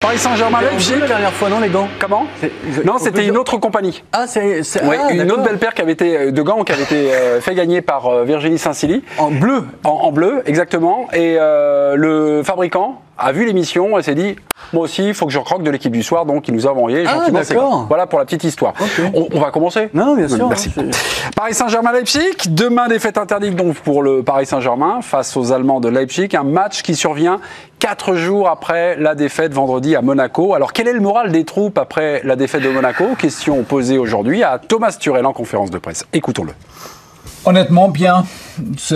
Paris Saint-Germain, Leipzig. La dernière fois, non, les gants. Comment? Non, c'était une autre compagnie. Ah, Oui, une autre belle paire de gants qui avait été fait gagner par Virginie Saint-Silly. En bleu. En bleu, exactement. Et le fabricant a vu l'émission et s'est dit, moi aussi, il faut que je croque de l'équipe du soir, donc il nous a envoyé gentiment. D'accord. Voilà pour la petite histoire. Okay. On va commencer? Non, bien sûr. Merci. Paris Saint-Germain-Leipzig, demain défaite interdite donc pour le Paris Saint-Germain face aux Allemands de Leipzig, un match qui survient 4 jours après la défaite vendredi à Monaco. Alors quel est le moral des troupes après la défaite de Monaco? Question posée aujourd'hui à Thomas Tuchel en conférence de presse. Écoutons-le. Honnêtement, bien. C'est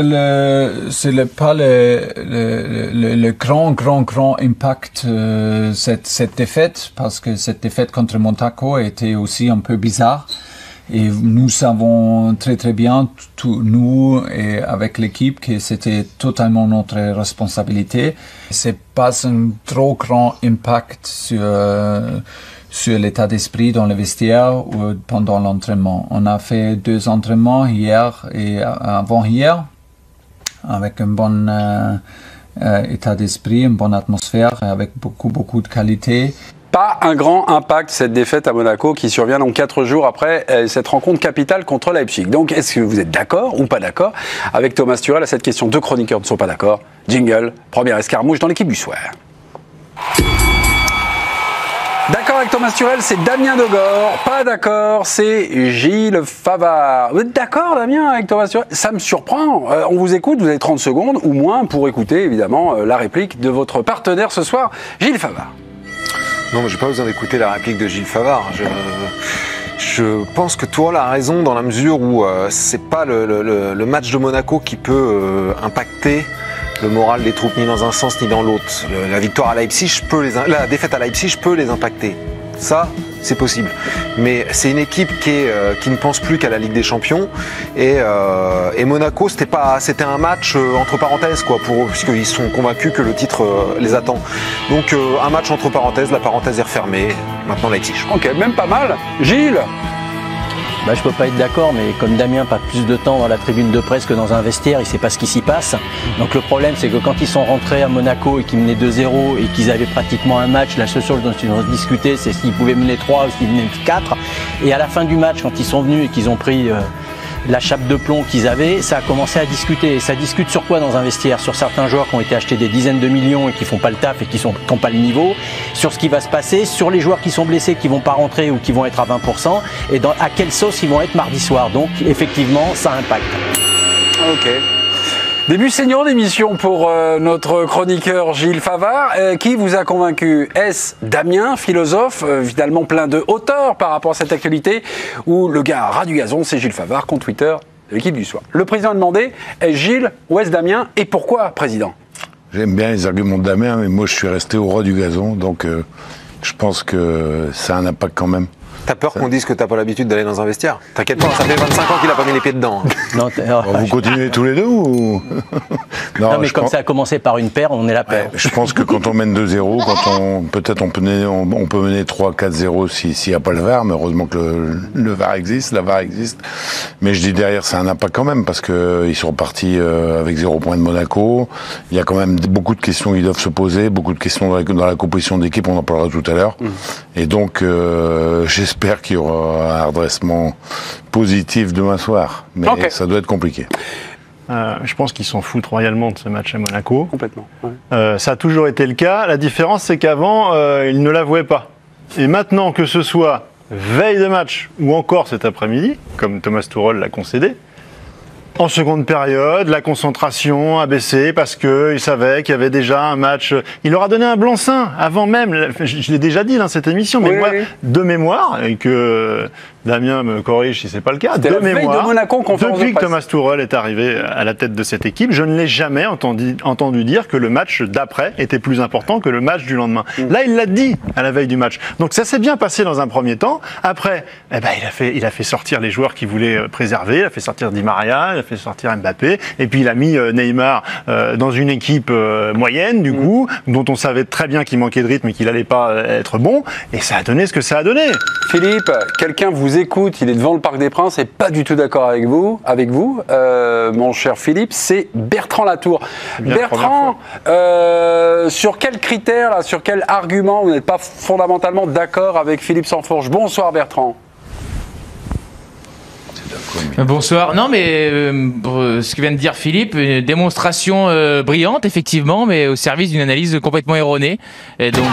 pas le grand impact cette défaite, parce que cette défaite contre Monaco a été aussi un peu bizarre. Et nous savons très bien, nous et avec l'équipe, que c'était totalement notre responsabilité. C'est pas un trop grand impact sur l'état d'esprit dans le vestiaire ou pendant l'entraînement. On a fait 2 entraînements hier et avant-hier avec un bon état d'esprit, une bonne atmosphère, avec beaucoup de qualité. Pas un grand impact cette défaite à Monaco qui survient donc 4 jours après cette rencontre capitale contre Leipzig. Donc est-ce que vous êtes d'accord ou pas d'accord avec Thomas Tuchel à cette question? 2 chroniqueurs ne sont pas d'accord. Jingle, première escarmouche dans l'équipe du soir. D'accord avec Thomas Tuchel, c'est Damien Degore. Pas d'accord, c'est Gilles Favard. Vous êtes d'accord, Damien, avec Thomas Tuchel? Ça me surprend. On vous écoute, vous avez 30 secondes ou moins pour écouter, évidemment, la réplique de votre partenaire ce soir, Gilles Favard. Non, mais j'ai pas besoin d'écouter la réplique de Gilles Favard. Je pense que Tuchel a raison dans la mesure où c'est pas le match de Monaco qui peut impacter le moral des troupes ni dans un sens ni dans l'autre. La victoire à Leipzig, la défaite à Leipzig peut les impacter. Ça, c'est possible. Mais c'est une équipe qui ne pense plus qu'à la Ligue des Champions. Et Monaco, c'était un match entre parenthèses, quoi, puisqu'ils sont convaincus que le titre les attend. Donc un match entre parenthèses, la parenthèse est refermée. Maintenant Leipzig. Ok, même pas mal. Gilles? Bah, je peux pas être d'accord, mais comme Damien passe plus de temps dans la tribune de presse que dans un vestiaire, il sait pas ce qui s'y passe. Donc le problème, c'est que quand ils sont rentrés à Monaco et qu'ils menaient 2-0 et qu'ils avaient pratiquement un match, la seule chose dont ils ont discuté, c'est s'ils pouvaient mener 3 ou s'ils menaient 4. Et à la fin du match, quand ils sont venus et qu'ils ont pris la chape de plomb qu'ils avaient, ça a commencé à discuter. Et ça discute sur quoi dans un vestiaire? Sur certains joueurs qui ont été achetés des dizaines de millions et qui font pas le taf et qui n'ont pas le niveau, sur ce qui va se passer, sur les joueurs qui sont blessés, qui vont pas rentrer ou qui vont être à 20%, et à quelle sauce ils vont être mardi soir. Donc effectivement, ça impacte. Ok. Début saignant d'émission pour notre chroniqueur Gilles Favard. Qui vous a convaincu? Est-ce Damien, philosophe, finalement plein de hauteur par rapport à cette actualité, ou le gars ras du gazon, c'est Gilles Favard, compte Twitter de l'équipe du soir? Le président a demandé, est-ce Gilles ou est-ce Damien, et pourquoi, président? J'aime bien les arguments de Damien, mais moi je suis resté au roi du gazon, donc je pense que ça a un impact quand même. T'as peur qu'on dise que t'as pas l'habitude d'aller dans un vestiaire? T'inquiète pas, ça fait 25 ans qu'il a pas mis les pieds dedans. Non, vous continuez tous les deux ou... Non, mais comme ça a commencé par une paire, on est la paire. Je pense que quand on mène 2-0, peut-être on peut mener 3-4-0 s'il n'y a pas le VAR, mais heureusement que le VAR existe, la VAR existe. Mais je dis derrière, c'est un impact quand même, parce qu'ils sont repartis avec 0 point de Monaco. Il y a quand même beaucoup de questions qui doivent se poser, beaucoup de questions dans la composition d'équipe, on en parlera tout à l'heure. Et donc, j'espère qu'il y aura un redressement positif demain soir, mais ça doit être compliqué. Je pense qu'ils s'en foutent royalement de ce match à Monaco. Complètement. Ouais. Ça a toujours été le cas. La différence, c'est qu'avant, ils ne l'avouaient pas. Et maintenant, que ce soit veille de match ou encore cet après-midi, comme Thomas Tuchel l'a concédé, en seconde période, la concentration a baissé parce qu'il savait qu'il y avait déjà un match. Il leur a donné un blanc-seing avant même. Je l'ai déjà dit dans cette émission, mais moi, de mémoire, et que Damien me corrige si c'est pas le cas, de mémoire, depuis que Thomas Tuchel est arrivé à la tête de cette équipe, je ne l'ai jamais entendu dire que le match d'après était plus important que le match du lendemain. Là, il l'a dit à la veille du match. Donc ça s'est bien passé dans un premier temps. Après, il a fait sortir les joueurs qu'il voulait préserver. Il a fait sortir Di Maria, fait sortir Mbappé, et puis il a mis Neymar dans une équipe moyenne, du coup, dont on savait très bien qu'il manquait de rythme et qu'il allait pas être bon, et ça a donné ce que ça a donné. Philippe, quelqu'un vous écoute, il est devant le Parc des Princes et pas du tout d'accord avec vous, mon cher Philippe, c'est Bertrand Latour. Bertrand, sur quels critères, là, sur quel argument vous n'êtes pas fondamentalement d'accord avec Philippe Sansfourche? Bonsoir Bertrand. Bonsoir. Non, mais ce que vient de dire Philippe, une démonstration brillante, effectivement, mais au service d'une analyse complètement erronée. Et donc,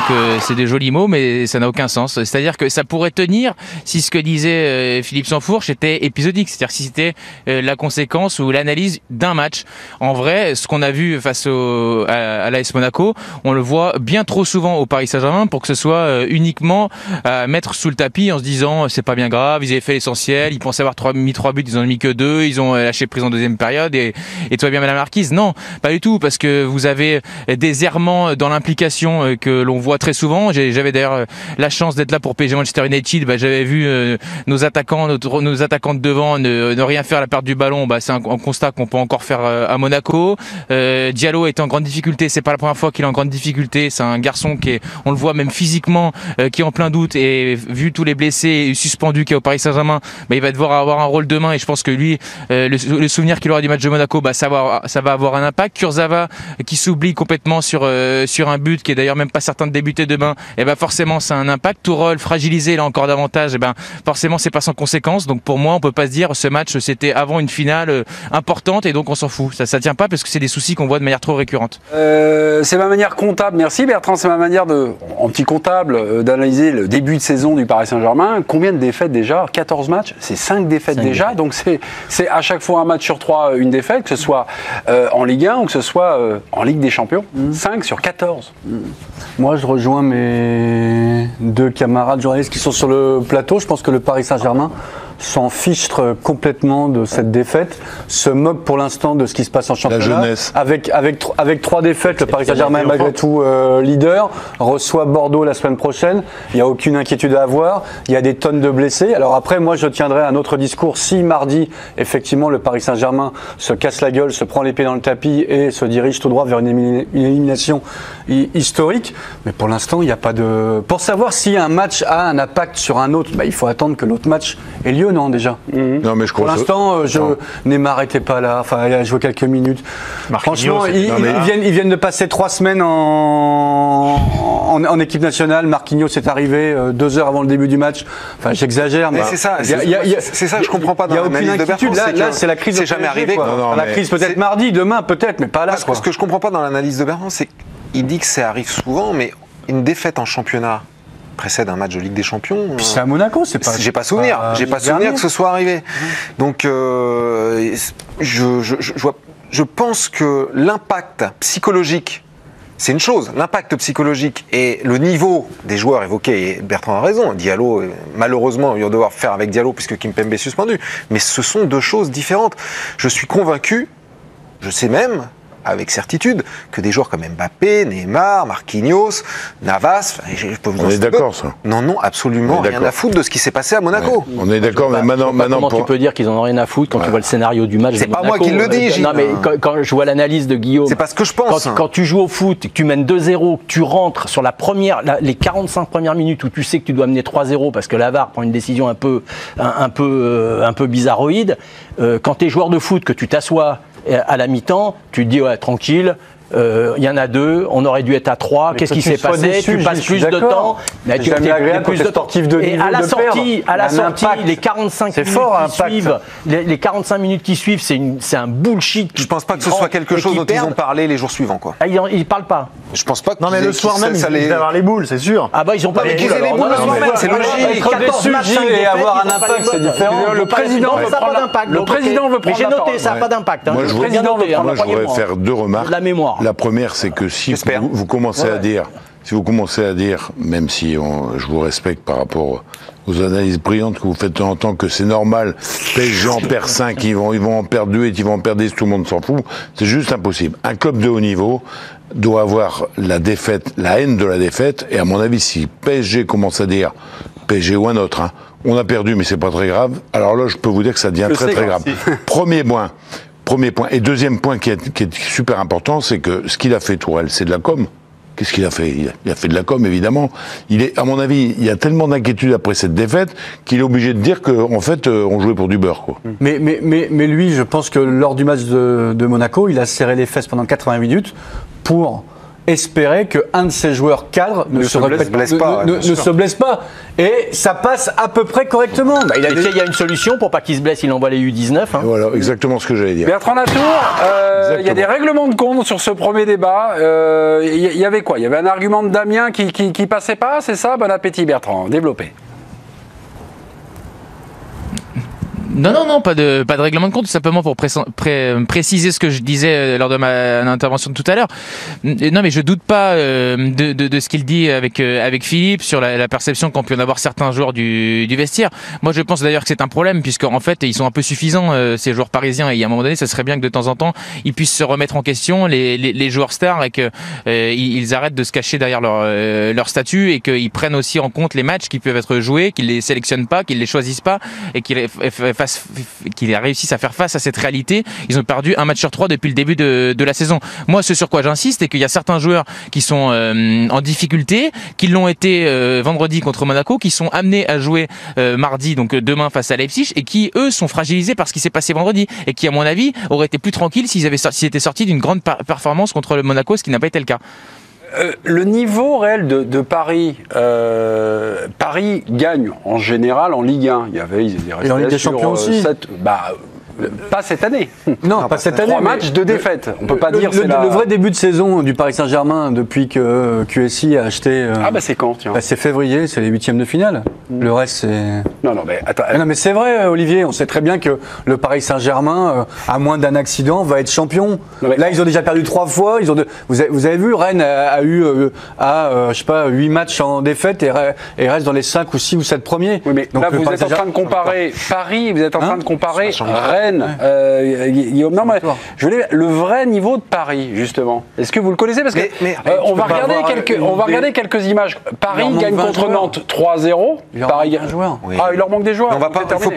c'est des jolis mots, mais ça n'a aucun sens. C'est-à-dire que ça pourrait tenir si ce que disait Philippe Sansfourche était épisodique. C'est-à-dire si c'était la conséquence ou l'analyse d'un match. En vrai, ce qu'on a vu face à l'AS Monaco, on le voit bien trop souvent au Paris Saint-Germain pour que ce soit uniquement à mettre sous le tapis en se disant c'est pas bien grave, ils avaient fait l'essentiel, ils pensaient avoir mis 3 buts, ils en ont mis que 2, ils ont lâché prise en deuxième période et tout va bien Madame Marquise. Non, pas du tout, parce que vous avez des errements dans l'implication que l'on voit très souvent. J'avais d'ailleurs la chance d'être là pour PSG Manchester United. J'avais vu nos attaquants de devant ne rien faire à la perte du ballon. C'est un constat qu'on peut encore faire à Monaco. Diallo est en grande difficulté, c'est pas la première fois qu'il est en grande difficulté. C'est un garçon qui est, on le voit même physiquement, qui est en plein doute, et vu tous les blessés et suspendus qu'il y a au Paris Saint-Germain, il va devoir avoir un rôle demain, et je pense que lui, le souvenir qu'il aura du match de Monaco, ça va avoir un impact. Kurzawa qui s'oublie complètement sur un but, qui est d'ailleurs même pas certain de débuter demain, et forcément ça a un impact. Tourelle fragilisé là encore davantage, forcément c'est pas sans conséquence. Donc pour moi on peut pas se dire ce match c'était avant une finale importante et donc on s'en fout. Ça tient pas, parce que c'est des soucis qu'on voit de manière trop récurrente. C'est ma manière comptable, merci Bertrand, c'est ma manière en petit comptable d'analyser le début de saison du Paris Saint-Germain. Combien de défaites déjà? 14 matchs, c'est 5 défaites déjà. Donc c'est à chaque fois un match sur 3 une défaite, que ce soit en Ligue 1 ou que ce soit en Ligue des Champions. 5 sur 14. Moi je rejoins mes deux camarades journalistes qui sont sur le plateau. Je pense que le Paris Saint-Germain s'en fiche complètement de cette défaite, se moque pour l'instant de ce qui se passe en championnat. La jeunesse. Avec 3 défaites, le Paris Saint-Germain est malgré tout leader, reçoit Bordeaux la semaine prochaine. Il n'y a aucune inquiétude à avoir. Il y a des tonnes de blessés. Alors après, moi je tiendrai un autre discours. Si mardi, effectivement, le Paris Saint-Germain se casse la gueule, se prend les pieds dans le tapis et se dirige tout droit vers une élimination historique, mais pour l'instant, il n'y a pas de... Pour savoir si un match a un impact sur un autre, il faut attendre que l'autre match ait lieu, non, déjà. Non, mais je crois pour l'instant, Neymar n'était pas là, enfin, il a joué quelques minutes. Franchement, ils viennent de passer 3 semaines en équipe nationale. Marquinhos est arrivé 2 heures avant le début du match. Enfin, j'exagère, mais c'est ça, je comprends pas dans l'analyse de Bertrand. Là, c'est la crise. C'est jamais arrivé. La crise peut-être mardi, demain peut-être, mais pas là. Ce que je comprends pas dans l'analyse de Bertrand, c'est qu'il dit que ça arrive souvent, mais une défaite en championnat précède un match de Ligue des Champions. Puis c'est à Monaco, c'est pas. J'ai pas souvenir. J'ai pas souvenir que ce soit arrivé. Donc, je pense que l'impact psychologique, c'est une chose. L'impact psychologique et le niveau des joueurs évoqués, et Bertrand a raison, Diallo, malheureusement, il va devoir faire avec Diallo puisque Kimpembe est suspendu. Mais ce sont 2 choses différentes. Je suis convaincu, je sais même, avec certitude, que des joueurs comme Mbappé, Neymar, Marquinhos, Navas, je peux vous en citer. On est d'accord, ça. Non, absolument rien à foutre de ce qui s'est passé à Monaco. Ouais. On est d'accord, mais maintenant comment tu peux dire qu'ils en ont rien à foutre quand tu vois le scénario du match? C'est pas moi qui le dis, Gilles. Non, mais quand je vois l'analyse de Guillaume, c'est pas ce que je pense. Quand tu joues au foot, que tu mènes 2-0, que tu rentres sur les 45 premières minutes où tu sais que tu dois mener 3-0 parce que la VAR prend une décision un peu bizarroïde. Quand tu es joueur de foot, que tu t'assois à la mi-temps, tu te dis ouais, tranquille, il y en a 2, on aurait dû être à 3, qu'est-ce qui s'est passé? Tu passes plus de temps, mais tu as plus de temps. Et à la sortie, les 45 minutes qui suivent, les 45 minutes qui suivent, c'est un bullshit. Je pense pas que ce soit quelque chose dont ils ont parlé les jours suivants, quoi. Ah, ils parlent pas. Je pense pas que. Non, mais le soir même, ils allaient avoir les boules, c'est sûr. Ah bah ils ont pas les boules. Les boules, c'est logique. Être déçu, Gilles, et avoir un impact, c'est différent. Le président veut prendre l'impact. Le président veut prendre l'impact. J'ai noté, ça n'a pas d'impact. Moi, je voudrais faire 2 remarques. La mémoire. La première, c'est que si vous commencez à dire, même si je vous respecte par rapport aux analyses brillantes que vous faites de temps en temps, que c'est normal, PSG en perd 5, ils vont en perdre 2 et ils vont en perdre 10, tout le monde s'en fout, c'est juste impossible. Un club de haut niveau doit avoir la défaite, la haine de la défaite, et à mon avis, si PSG commence à dire PSG ou un autre, hein. On a perdu, mais c'est pas très grave. Alors là, je peux vous dire que ça devient très grave. Premier point. Et deuxième point qui est super important, c'est que ce qu'il a fait, Tourelle, c'est de la com. Qu'est-ce qu'il a fait? Il a fait de la com, évidemment. À mon avis, il y a tellement d'inquiétude après cette défaite qu'il est obligé de dire qu'en fait, on jouait pour du beurre, quoi. Mais lui, je pense que lors du match de Monaco, il a serré les fesses pendant 80 minutes pour espérer qu'un de ses joueurs cadres ne se blesse pas. Et ça passe à peu près correctement. Bah, il y a une solution pour pas qu'il se blesse, il envoie les U19. Hein. Voilà, exactement ce que j'allais dire. Bertrand Latour, il y a des règlements de compte sur ce premier débat. Il y avait quoi? Il y avait un argument de Damien qui passait pas, c'est ça? Bon appétit Bertrand, développez. Non, pas de règlement de compte, tout simplement pour préciser ce que je disais lors de ma intervention de tout à l'heure. Non, mais je doute pas de ce qu'il dit avec Philippe sur la perception qu'ont pu en avoir certains joueurs du vestiaire. Moi, je pense d'ailleurs que c'est un problème, puisqu'en fait, ils sont un peu suffisants, ces joueurs parisiens, et à un moment donné, ça serait bien que de temps en temps, ils puissent se remettre en question, les joueurs stars, et qu'ils arrêtent de se cacher derrière leur statut, et qu'ils prennent aussi en compte les matchs qui peuvent être joués, qu'ils les sélectionnent pas, qu'ils les choisissent pas, et qu'ils réussissent à faire face à cette réalité. Ils ont perdu un match sur 3 depuis le début de la saison. Moi, ce sur quoi j'insiste, c'est qu'il y a certains joueurs qui sont en difficulté, qui l'ont été vendredi contre Monaco, qui sont amenés à jouer mardi, donc demain face à Leipzig, et qui, eux, sont fragilisés par ce qui s'est passé vendredi, et qui, à mon avis, auraient été plus tranquilles s'ils étaient sortis d'une grande performance contre le Monaco, ce qui n'a pas été le cas. Le niveau réel de Paris, Paris gagne en général en Ligue 1. Ils et en Ligue des Champions aussi. Pas cette année. Non, pas cette année. 3 matchs de défaite. On peut pas dire c'est le vrai début de saison du Paris Saint-Germain depuis que QSI a acheté. C'est quand, tiens. C'est février, c'est les 8e de finale. Le reste, c'est. Non, mais attends. Non, mais c'est vrai, Olivier. On sait très bien que le Paris Saint-Germain, à moins d'un accident, va être champion. Là, ils ont déjà perdu 3 fois. Vous avez vu, Rennes a eu, je sais pas, 8 matchs en défaite et reste dans les 5 ou 6 ou 7 premiers. Oui, mais donc, là, vous êtes en train de comparer Paris, vous êtes en train de comparer Rennes. Guillaume, non, mais le vrai niveau de Paris, justement. Est-ce que vous le connaissez? Parce que on va regarder quelques images. Paris gagne contre Nantes 3-0. Il leur manque un joueur. Il leur manque des joueurs.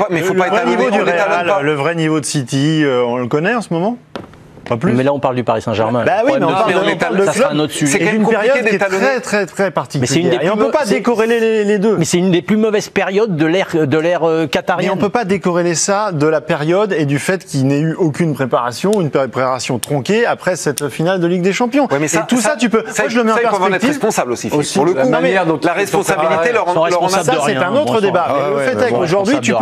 Mais il faut pas étaler niveau du Real, le vrai niveau de City, on le connaît en ce moment? Pas plus. Mais là, on parle du Paris Saint-Germain. Bah oui, mais on parle de ça sera un autre sujet. C'est une période qui est très, très particulière. Et on ne peut pas décorréler les deux. Mais c'est une des plus mauvaises périodes de l'ère qatarienne. Mais on ne peut pas décorréler ça de la période et du fait qu'il n'ait eu aucune préparation, une préparation tronquée après cette finale de Ligue des Champions. Ouais, mais ça, et tout ça, tu peux. Ça, je le mets en perspective. Il faut en être responsable aussi. Pour le coup, la responsabilité leur en a. Ça, c'est un autre débat. Le fait est qu'aujourd'hui, tu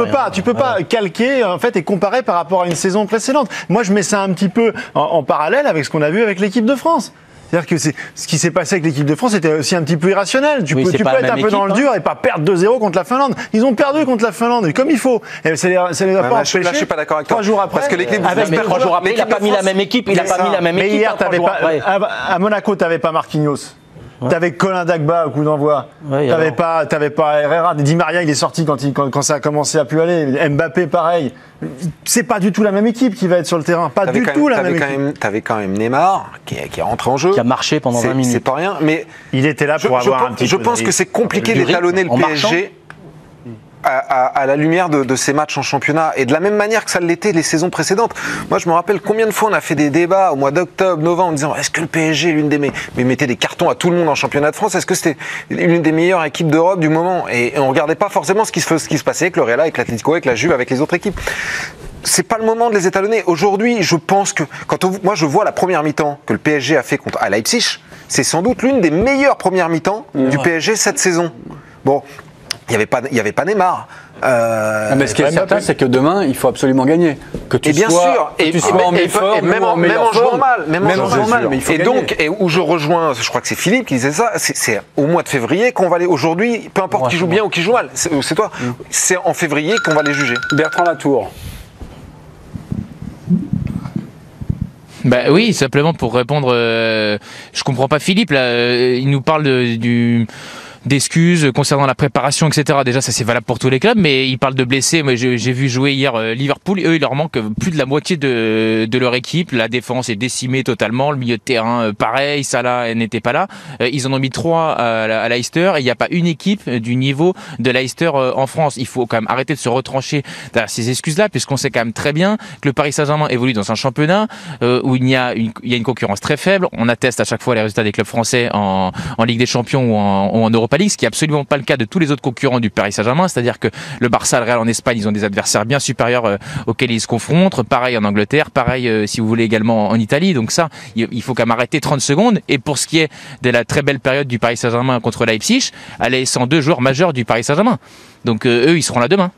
peux pas calquer en fait et comparer par rapport à une saison précédente. Moi, je mets ça un petit peu en parallèle avec ce qu'on a vu avec l'équipe de France. C'est-à-dire que ce qui s'est passé avec l'équipe de France était aussi un petit peu irrationnel. Tu peux être un peu dans le dur et pas perdre 2-0 contre la Finlande. Ils ont perdu contre la Finlande, comme il faut. Et ça les a pas empêchés. Là, je suis pas d'accord avec toi. 3 jours après, parce que l'équipe mais 3 jours après, il n'a pas mis la même équipe. Mais hier, à Monaco, tu n'avais pas Marquinhos. T'avais Colin Dagba au coup d'envoi. T'avais pas Herrera. Di Maria, il est sorti quand ça a commencé à plus aller. Mbappé, pareil. C'est pas du tout la même équipe qui va être sur le terrain. Pas du tout la même équipe. T'avais quand même Neymar qui est rentré en jeu. Qui a marché pendant 20 minutes. C'est pas rien. Mais il était là pour avoir un petit peu. Je pense que c'est compliqué d'étalonner le PSG. À la lumière de ces matchs en championnat, et de la même manière que ça l'était les saisons précédentes. Moi, je me rappelle combien de fois on a fait des débats au mois d'octobre, novembre, en disant est-ce que le PSG est l'une des meilleures, mais mettez des cartons à tout le monde en championnat de France, est-ce que c'était l'une des meilleures équipes d'Europe du moment, et on regardait pas forcément ce qui se passait avec le Real, avec l'Atlético, avec la Juve, avec les autres équipes. C'est pas le moment de les étalonner. Aujourd'hui, je pense que moi je vois la première mi-temps que le PSG a fait à Leipzig, c'est sans doute l'une des meilleures premières mi-temps du PSG cette saison. Bon. Il n'y avait pas Neymar. Mais ce qui est certain, c'est que demain, il faut absolument gagner. Que tu bien sois, sûr, que tu sois en méforme, même en jouant mal. Même en jouant mal. Mais il faut et gagner. donc, où je rejoins, je crois que c'est Philippe qui disait ça, c'est au mois de février qu'on va aller. Aujourd'hui, peu importe qui joue bien ou qui joue mal, c'est toi. C'est en février qu'on va les juger. Bertrand Latour. Bah oui, simplement pour répondre, je comprends pas Philippe là, il nous parle d'excuses concernant la préparation, etc. Déjà, ça c'est valable pour tous les clubs, mais ils parlent de blessés. Moi, j'ai vu jouer hier Liverpool. Eux, il leur manque plus de la moitié de leur équipe. La défense est décimée totalement. Le milieu de terrain, pareil. Salah n'était pas là. Ils en ont mis 3 à Leicester. Et il n'y a pas une équipe du niveau de Leicester en France. Il faut quand même arrêter de se retrancher derrière ces excuses-là, puisqu'on sait quand même très bien que le Paris Saint-Germain évolue dans un championnat où il y a une concurrence très faible. On atteste à chaque fois les résultats des clubs français en Ligue des Champions ou en Europa League, ce qui n'est absolument pas le cas de tous les autres concurrents du Paris Saint-Germain. C'est-à-dire que le Barça, le Real en Espagne, ils ont des adversaires bien supérieurs auxquels ils se confrontent. Pareil en Angleterre, pareil si vous voulez également en Italie. Donc ça, il faut quand même arrêter 30 secondes. Et pour ce qui est de la très belle période du Paris Saint-Germain contre Leipzig, elle est sans 2 joueurs majeurs du Paris Saint-Germain. Donc eux, ils seront là demain.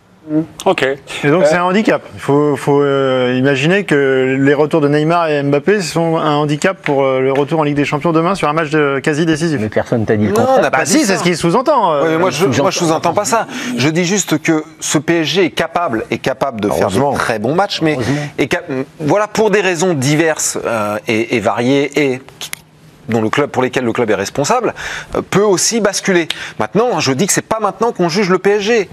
Ok. Et donc c'est un handicap. Il faut imaginer que les retours de Neymar et Mbappé sont un handicap pour le retour en Ligue des Champions demain sur un match quasi décisif. Mais personne t'a dit le Non, contraire. on n'a pas dit Si, ça. c'est ce qu'il sous-entend. Ouais, mais moi, je sous-entends pas ça. Je dis juste que ce PSG est capable de faire de très bons matchs, mais voilà, pour des raisons diverses et variées et pour lesquels le club est responsable, peut aussi basculer. Maintenant, je dis que c'est pas maintenant qu'on juge le PSG.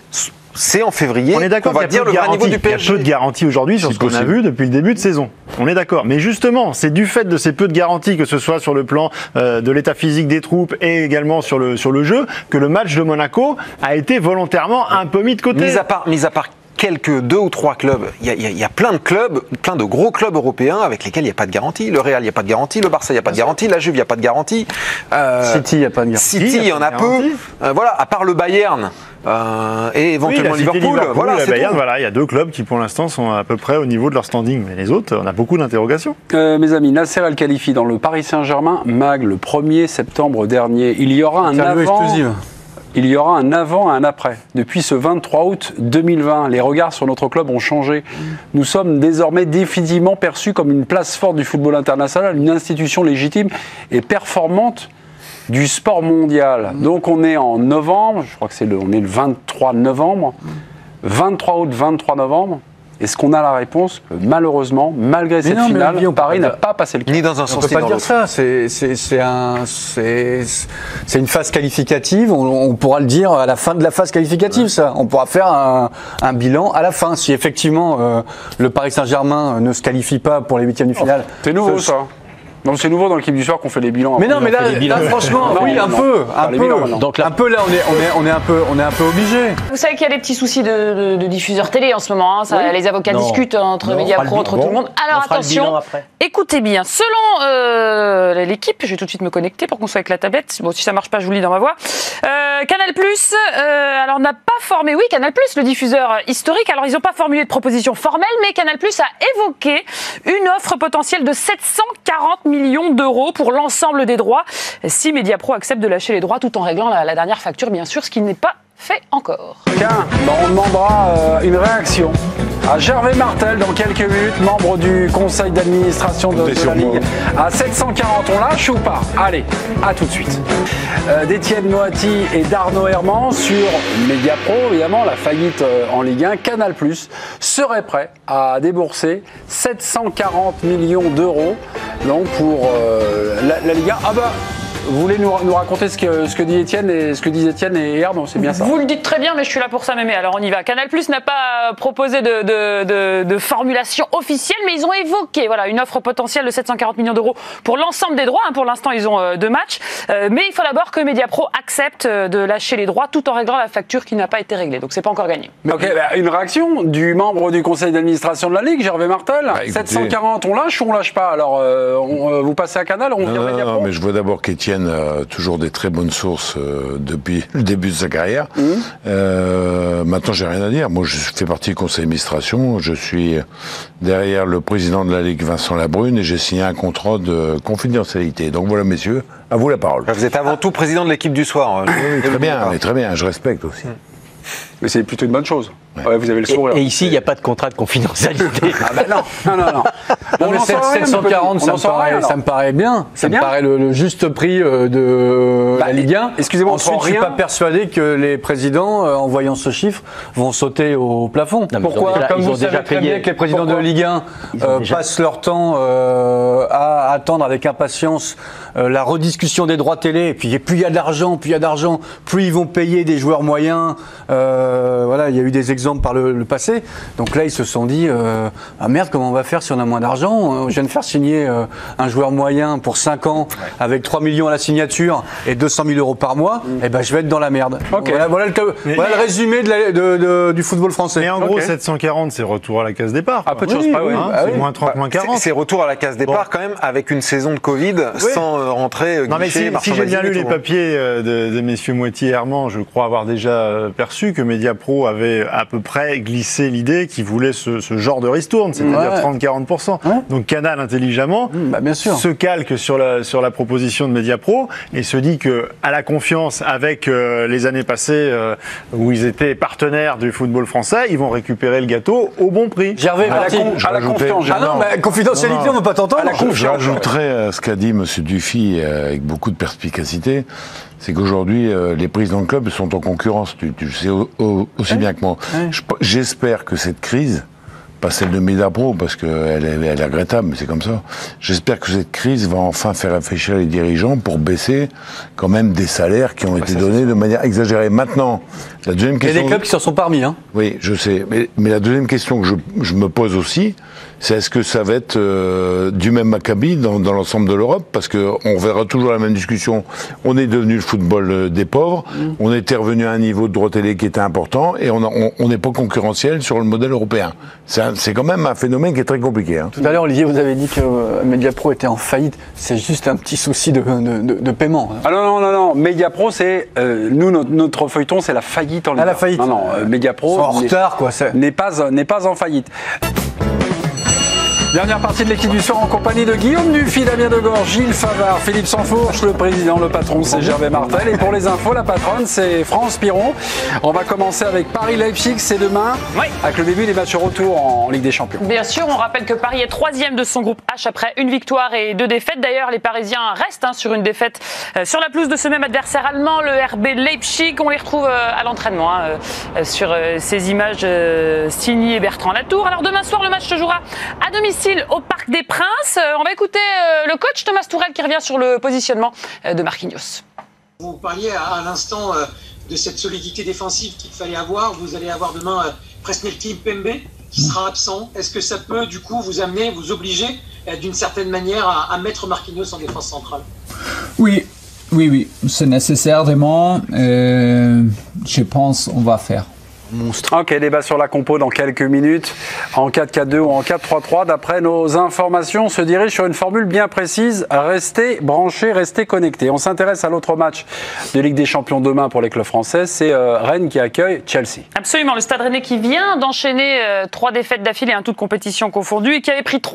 C'est en février. On est d'accord. On va dire le vrai niveau du PSG. Il y a peu de garanties aujourd'hui sur ce qu'on a vu depuis le début de saison. On est d'accord. Mais justement, c'est du fait de ces peu de garanties, que ce soit sur le plan de l'état physique des troupes et également sur le jeu, que le match de Monaco a été volontairement un peu mis de côté. Mis à part quelques 2 ou 3 clubs, il y a plein de clubs, plein de gros clubs européens avec lesquels il n'y a pas de garantie. Le Real, il n'y a pas de garantie. Le Barça, il n'y a pas de garantie. La Juve, il n'y a pas de garantie. City, il n'y a pas de garantie. City, il y en a peu. Voilà, à part le Bayern et éventuellement Liverpool. Voilà, c'est Bayern, tout. voilà, il y a 2 clubs qui pour l'instant sont à peu près au niveau de leur standing. Mais les autres, on a beaucoup d'interrogations. Mes amis, Nasser Al-Khelaifi dans le Paris Saint-Germain, Mag, le 1er septembre dernier. Il y aura un avant. Il y aura un avant et un après. Depuis ce 23 août 2020, les regards sur notre club ont changé. Nous sommes désormais définitivement perçus comme une place forte du football international, une institution légitime et performante du sport mondial. Donc on est en novembre, je crois que on est le 23 novembre, 23 août, 23 novembre. Est-ce qu'on a la réponse? Malheureusement, malgré cette finale, Paris n'a pas passé le cap. Ni dans un On sens ne peut ni pas dans dire l'autre. ça. C'est une phase qualificative. On pourra le dire à la fin de la phase qualificative, ça. On pourra faire un bilan à la fin. Si effectivement le Paris Saint-Germain ne se qualifie pas pour les 8e de finale. C'est nouveau ça. Donc c'est nouveau dans l'équipe du soir qu'on fait les bilans. Mais non, mais là, franchement, oui, un peu. Donc là, Un peu là, on est un peu obligé. Vous savez qu'il y a des petits soucis de diffuseurs télé en ce moment. Hein. Ça, les avocats discutent entre Mediapro, entre tout le monde. Alors attention, écoutez bien. Selon l'équipe, je vais tout de suite me connecter pour qu'on soit avec la tablette. Bon, si ça marche pas, je vous lis dans ma voix. Canal+, alors n'a pas formé, oui, Canal+, le diffuseur historique. Alors ils n'ont pas formulé de proposition formelle, mais Canal+ a évoqué une offre potentielle de 740 millions d'euros pour l'ensemble des droits, si Mediapro accepte de lâcher les droits tout en réglant la dernière facture, bien sûr, ce qui n'est pas fait encore. Tiens, on demandera une réaction à Gervais Martel dans quelques minutes, membre du conseil d'administration de la Ligue. À 740, on lâche ou pas? Allez, à tout de suite. D'Étienne Moati et d'Arnaud Herman sur Mediapro, évidemment, la faillite en Ligue 1. Canal+ serait prêt à débourser 740 millions d'euros donc pour la Ligue 1. Ah bah, vous voulez nous raconter ce que dit Étienne et Arnaud, c'est bien ça? Vous le dites très bien, mais je suis là pour ça, Mémé. Alors on y va. Canal+ n'a pas proposé de formulation officielle, mais ils ont évoqué une offre potentielle de 740 millions d'euros pour l'ensemble des droits. Pour l'instant, ils ont 2 matchs. Mais il faut d'abord que Mediapro accepte de lâcher les droits tout en réglant la facture qui n'a pas été réglée. Donc c'est pas encore gagné. Ok, une réaction du membre du conseil d'administration de la Ligue, Gervais Martel. 740, on lâche ou on lâche pas? Alors, vous passez à Canal, on vient Mediapro? Non, mais je vois d'abord qu'Étienne a toujours des très bonnes sources depuis le début de sa carrière. Maintenant, j'ai rien à dire. Moi, je fais partie du conseil d'administration. Je suis derrière le président de la Ligue, Vincent Labrune, et j'ai signé un contrat de confidentialité. Donc voilà, messieurs, à vous la parole. Vous êtes avant tout président de l'équipe du soir. Oui, très bien, je respecte aussi. Mais c'est plutôt une bonne chose. Ouais, vous avez le sourire. Et ici, il n'y a pas de contrat de confidentialité. Ah bah non. Non, mais 740, ça me paraît bien. Ça me paraît le juste prix de la Ligue 1. Excusez-moi, ensuite, je ne suis pas persuadé que les présidents, en voyant ce chiffre, vont sauter au plafond. Non, pourquoi comme vous savez très bien que les présidents de Ligue 1 passent leur temps à attendre avec impatience la rediscussion des droits télé, et puis plus il y a d'argent, plus ils vont payer des joueurs moyens. Voilà, il y a eu des exemples par le passé. Donc là, ils se sont dit ah merde, comment on va faire si on a moins d'argent? Je viens de faire signer un joueur moyen pour 5 ans avec 3 millions à la signature et 200 000 euros par mois. Et ben, je vais être dans la merde. Voilà le résumé du football français. Mais en gros, 740, c'est retour à la case départ. Peu de choses pas, oui. C'est moins 30, moins 40. C'est retour à la case départ quand même, avec une saison de Covid sans rentrer. Non, mais si j'ai bien lu les papiers de messieurs Moitié et Herman, je crois avoir déjà perçu que Mediapro avait à peu près glissé l'idée qu'ils voulaient ce genre de ristourne, c'est-à-dire 30-40%. Donc Canal, intelligemment, bien sûr, se calque sur la proposition de Mediapro et se dit que, à la confiance avec les années passées où ils étaient partenaires du football français, ils vont récupérer le gâteau au bon prix. Gervais, à la confiance. Ah non, mais confidentialité, on ne veut pas t'entendre. J'ajouterais à ce qu'a dit M. Dufy avec beaucoup de perspicacité, c'est qu'aujourd'hui, les présidents de club sont en concurrence, tu le sais aussi bien que moi. J'espère que cette crise, pas celle de Mediapro, parce qu'elle est regrettable, mais c'est comme ça. J'espère que cette crise va enfin faire réfléchir les dirigeants pour baisser quand même des salaires qui ont été donnés de manière exagérée. Maintenant, la deuxième question... Il y a des clubs qui s'en sont parmi. Oui, je sais. Mais la deuxième question que je me pose aussi, c'est est-ce que ça va être du même acabit dans l'ensemble de l'Europe? Parce qu'on verra toujours la même discussion. On est devenu le football des pauvres, on était revenu à un niveau de droit télé qui était important, et on n'est pas concurrentiel sur le modèle européen. C'est quand même un phénomène qui est très compliqué. Tout à l'heure, Olivier, vous avez dit que Mediapro était en faillite. C'est juste un petit souci de paiement. Ah non. Mediapro, c'est... nous, notre feuilleton, c'est la faillite en Ligue 1. La faillite. Non, Mediapro... En retard, quoi. N'est pas en faillite. Dernière partie de l'équipe du soir en compagnie de Guillaume Dufy, Damien Degorge, Gilles Favard, Philippe Sansfourche, le président, le patron, c'est Gervais Martel. Et pour les infos, la patronne, c'est France Piron. On va commencer avec Paris-Leipzig, c'est demain, avec le début des matchs retour en Ligue des Champions. Bien sûr, on rappelle que Paris est 3e de son groupe H après une victoire et 2 défaites. D'ailleurs, les Parisiens restent sur une défaite sur la pelouse de ce même adversaire allemand, le RB Leipzig. On les retrouve à l'entraînement sur ces images signées Bertrand Latour. Alors demain soir, le match se jouera à domicile au Parc des Princes. On va écouter le coach Thomas Tourelle qui revient sur le positionnement de Marquinhos. Vous parliez à l'instant de cette solidité défensive qu'il fallait avoir. Vous allez avoir demain Presnel Kimpembe qui sera absent. Est-ce que ça peut du coup vous amener, vous obliger d'une certaine manière à mettre Marquinhos en défense centrale? Oui, c'est nécessaire vraiment. Je pense qu'on va faire. Monstre. Ok, débat sur la compo dans quelques minutes, en 4-4-2 ou en 4-3-3. D'après nos informations, on se dirige sur une formule bien précise. Restez branchés, restez connectés. On s'intéresse à l'autre match de Ligue des Champions demain pour les clubs français. C'est Rennes qui accueille Chelsea. Absolument, le Stade Rennais qui vient d'enchaîner 3 défaites d'affilée, toutes compétitions confondues, et qui avait pris 3-0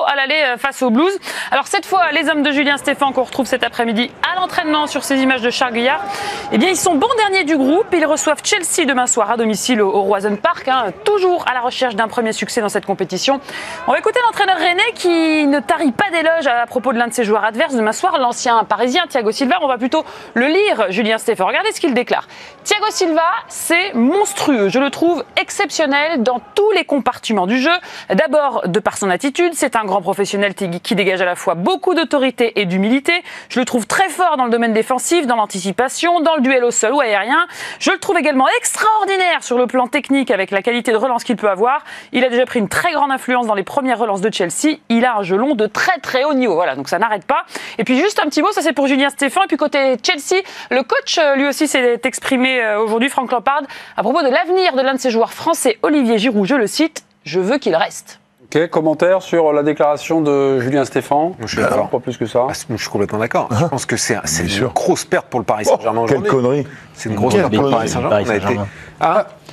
à l'aller face aux Blues. Alors cette fois, les hommes de Julien Stéphan qu'on retrouve cet après-midi à l'entraînement sur ces images de Charles Guyard, eh bien ils sont bons derniers du groupe. Ils reçoivent Chelsea demain soir à domicile au Roison Park, toujours à la recherche d'un premier succès dans cette compétition. On va écouter l'entraîneur rennais qui ne tarit pas d'éloges à propos de l'un de ses joueurs adverses demain soir, l'ancien parisien Thiago Silva. On va plutôt le lire, Julien Stéphan. Regardez ce qu'il déclare. Thiago Silva, c'est monstrueux. Je le trouve exceptionnel dans tous les compartiments du jeu. D'abord, de par son attitude, c'est un grand professionnel qui dégage à la fois beaucoup d'autorité et d'humilité. Je le trouve très fort dans le domaine défensif, dans l'anticipation, dans le duel au sol ou aérien. Je le trouve également extraordinaire sur le plan technique avec la qualité de relance qu'il peut avoir. Il a déjà pris une très grande influence dans les premières relances de Chelsea. Il a un jeu long de très très haut niveau. Voilà, donc ça n'arrête pas. Et puis juste un petit mot, ça c'est pour Julien Stéphan. Et puis côté Chelsea, le coach lui aussi s'est exprimé aujourd'hui, Frank Lampard, à propos de l'avenir de l'un de ses joueurs français, Olivier Giroud. Je le cite, je veux qu'il reste. Ok, commentaire sur la déclaration de Julien Stéphan. Je suis d'accord. Pas plus que ça. Je suis complètement d'accord. Je pense que c'est une grosse perte pour le Paris Saint-Germain aujourd'hui. Quelle connerie. C'est une grosse perte pour le Paris Saint-Germain.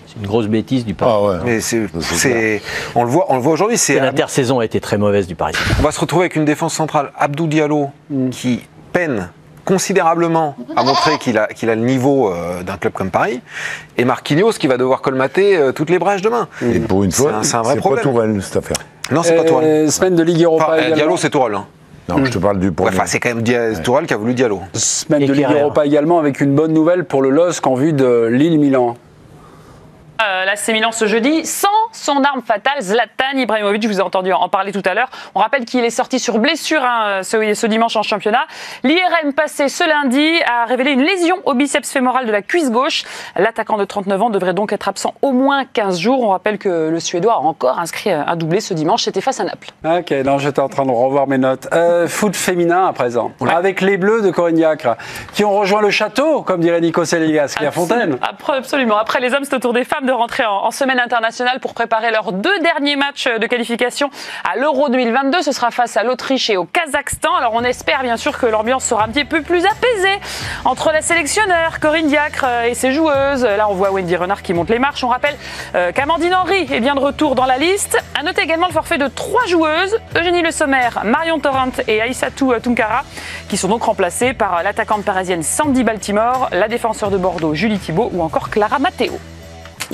C'est une grosse bêtise du Paris. Ah ouais. Mais on le voit aujourd'hui. L'intersaison a été très mauvaise du Paris Saint-Germain. On va se retrouver avec une défense centrale. Abdou Diallo qui peine considérablement à montrer qu'il a le niveau d'un club comme Paris, et Marquinhos qui va devoir colmater toutes les brèches demain. Et pour une fois, c'est un vrai problème. C'est pas Tourelle, cette affaire. Non, c'est pas Tourelle. Semaine de Ligue Europa également. Diallo, c'est Tourelle. Hein. Non, je te parle du premier. Enfin, c'est quand même Tourelle qui a voulu Diallo. Semaine de Ligue Europa également avec une bonne nouvelle pour le LOSC en vue de Lille-Milan. L'AC Milan ce jeudi, sans son arme fatale, Zlatan Ibrahimovic, je vous ai entendu en parler tout à l'heure. On rappelle qu'il est sorti sur blessure ce dimanche en championnat. L'IRM passé ce lundi a révélé une lésion au biceps fémoral de la cuisse gauche. L'attaquant de 39 ans devrait donc être absent au moins 15 jours. On rappelle que le Suédois a encore inscrit un doublé ce dimanche, c'était face à Naples. Ok, non, j'étais en train de revoir mes notes. Foot féminin à présent, avec les Bleus de Corinne Diacre, qui ont rejoint le château, comme dirait Nico Seligas, qui est à Fontaine. Absolument. Après les hommes, c'est au tour des femmes de rentrer en semaine internationale pour préparer leurs 2 derniers matchs de qualification à l'Euro 2022. Ce sera face à l'Autriche et au Kazakhstan. Alors on espère bien sûr que l'ambiance sera un petit peu plus apaisée entre la sélectionneur Corinne Diacre et ses joueuses. Là on voit Wendy Renard qui monte les marches. On rappelle qu'Amandine Henry est bien de retour dans la liste. À noter également le forfait de 3 joueuses, Eugénie Le Sommer, Marion Torrent et Aïssatou Tunkara, qui sont donc remplacées par l'attaquante parisienne Sandy Baltimore, la défenseur de Bordeaux Julie Thibault ou encore Clara Matteo.